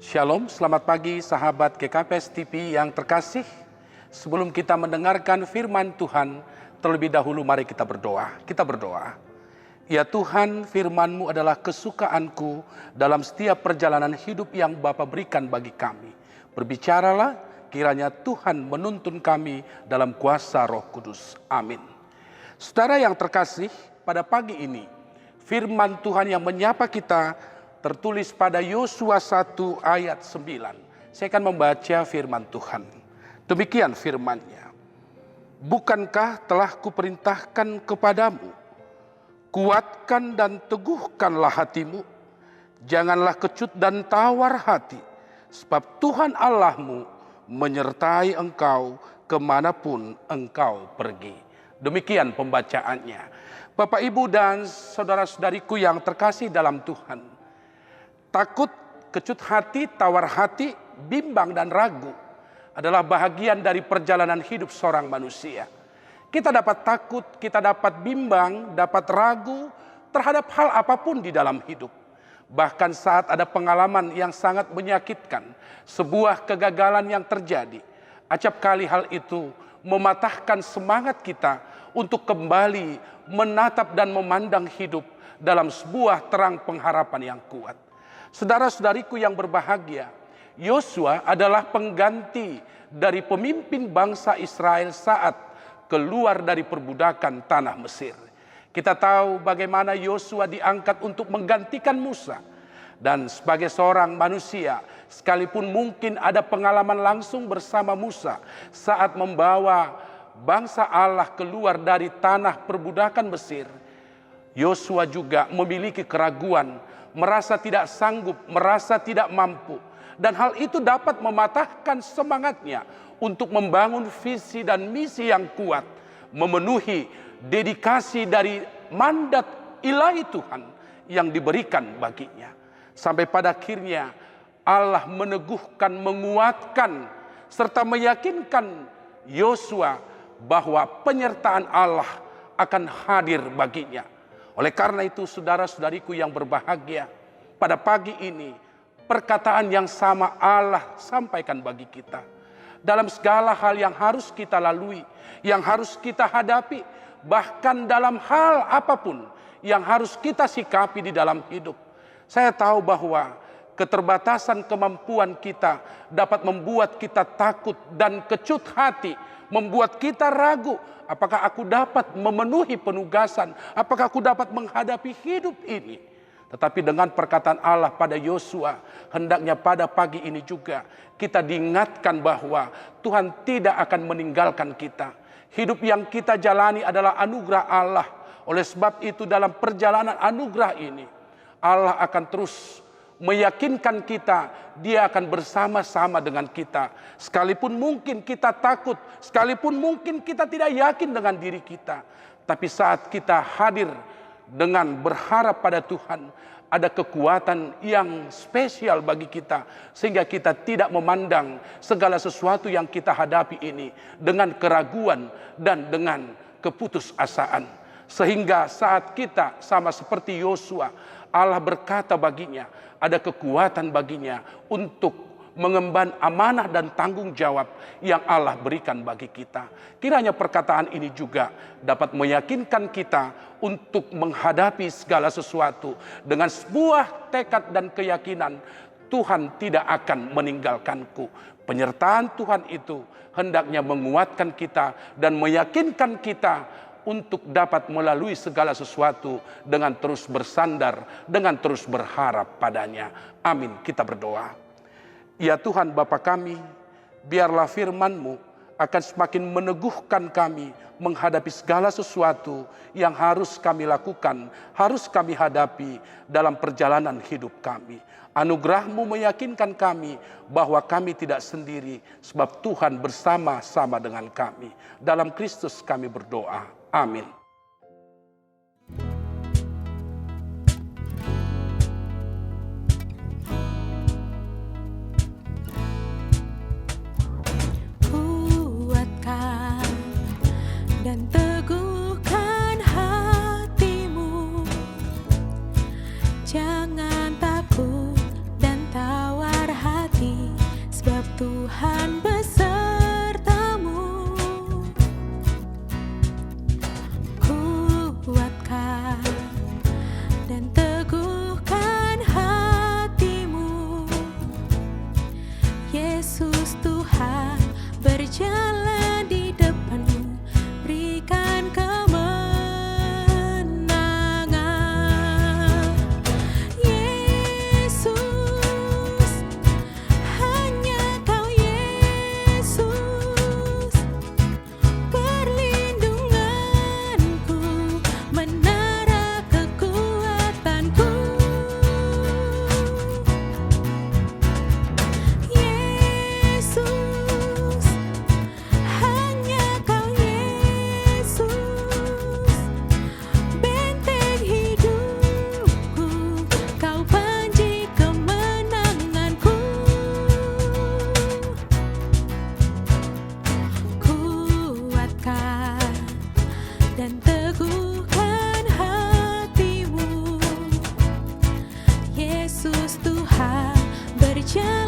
Shalom, selamat pagi sahabat GKPS TV yang terkasih. Sebelum kita mendengarkan firman Tuhan, terlebih dahulu mari kita berdoa. Kita berdoa. Ya Tuhan, firman-Mu adalah kesukaanku dalam setiap perjalanan hidup yang Bapa berikan bagi kami. Berbicaralah, kiranya Tuhan menuntun kami dalam kuasa Roh Kudus. Amin. Saudara yang terkasih, pada pagi ini, firman Tuhan yang menyapa kita tertulis pada Yosua 1 ayat 9. Saya akan membaca firman Tuhan. Demikian firman-Nya. Bukankah telah kuperintahkan kepadamu, kuatkan dan teguhkanlah hatimu, janganlah kecut dan tawar hati, sebab Tuhan Allahmu menyertai engkau kemanapun engkau pergi. Demikian pembacaannya. Bapak, Ibu, dan saudara-saudariku yang terkasih dalam Tuhan. Takut, kecut hati, tawar hati, bimbang dan ragu adalah bahagian dari perjalanan hidup seorang manusia. Kita dapat takut, kita dapat bimbang, dapat ragu terhadap hal apapun di dalam hidup. Bahkan saat ada pengalaman yang sangat menyakitkan, sebuah kegagalan yang terjadi, acap kali hal itu mematahkan semangat kita untuk kembali menatap dan memandang hidup dalam sebuah terang pengharapan yang kuat. Saudara-saudariku yang berbahagia, Yosua adalah pengganti dari pemimpin bangsa Israel saat keluar dari perbudakan tanah Mesir. Kita tahu bagaimana Yosua diangkat untuk menggantikan Musa. Dan sebagai seorang manusia, sekalipun mungkin ada pengalaman langsung bersama Musa saat membawa bangsa Allah keluar dari tanah perbudakan Mesir, Yosua juga memiliki keraguan, merasa tidak sanggup, merasa tidak mampu. Dan hal itu dapat mematahkan semangatnya untuk membangun visi dan misi yang kuat, memenuhi dedikasi dari mandat ilahi Tuhan yang diberikan baginya. Sampai pada akhirnya Allah meneguhkan, menguatkan, serta meyakinkan Yosua bahwa penyertaan Allah akan hadir baginya. Oleh karena itu, saudara-saudariku yang berbahagia, pada pagi ini perkataan yang sama Allah sampaikan bagi kita. Dalam segala hal yang harus kita lalui, yang harus kita hadapi, bahkan dalam hal apapun yang harus kita sikapi di dalam hidup. Saya tahu bahwa keterbatasan kemampuan kita dapat membuat kita takut dan kecut hati, membuat kita ragu. Apakah aku dapat memenuhi penugasan? Apakah aku dapat menghadapi hidup ini? Tetapi dengan perkataan Allah pada Yosua, hendaknya pada pagi ini juga kita diingatkan bahwa Tuhan tidak akan meninggalkan kita. Hidup yang kita jalani adalah anugerah Allah. Oleh sebab itu dalam perjalanan anugerah ini, Allah akan terus meyakinkan kita, Dia akan bersama-sama dengan kita. Sekalipun mungkin kita takut, sekalipun mungkin kita tidak yakin dengan diri kita. Tapi saat kita hadir dengan berharap pada Tuhan, ada kekuatan yang spesial bagi kita. Sehingga kita tidak memandang segala sesuatu yang kita hadapi ini dengan keraguan dan dengan keputusasaan. Sehingga saat kita sama seperti Yosua, Allah berkata baginya, ada kekuatan baginya untuk mengemban amanah dan tanggung jawab yang Allah berikan bagi kita. Kiranya perkataan ini juga dapat meyakinkan kita untuk menghadapi segala sesuatu dengan sebuah tekad dan keyakinan, Tuhan tidak akan meninggalkanku. Penyertaan Tuhan itu hendaknya menguatkan kita dan meyakinkan kita untuk dapat melalui segala sesuatu dengan terus bersandar, dengan terus berharap padanya. Amin. Kita berdoa. Ya Tuhan Bapa kami, biarlah firman-Mu akan semakin meneguhkan kami menghadapi segala sesuatu yang harus kami lakukan, harus kami hadapi dalam perjalanan hidup kami. Anugerah-Mu meyakinkan kami bahwa kami tidak sendiri, sebab Tuhan bersama-sama dengan kami. Dalam Kristus kami berdoa. Amin. Kuatkan dan teguhkan hatimu, jangan takut dan tawar hati. janji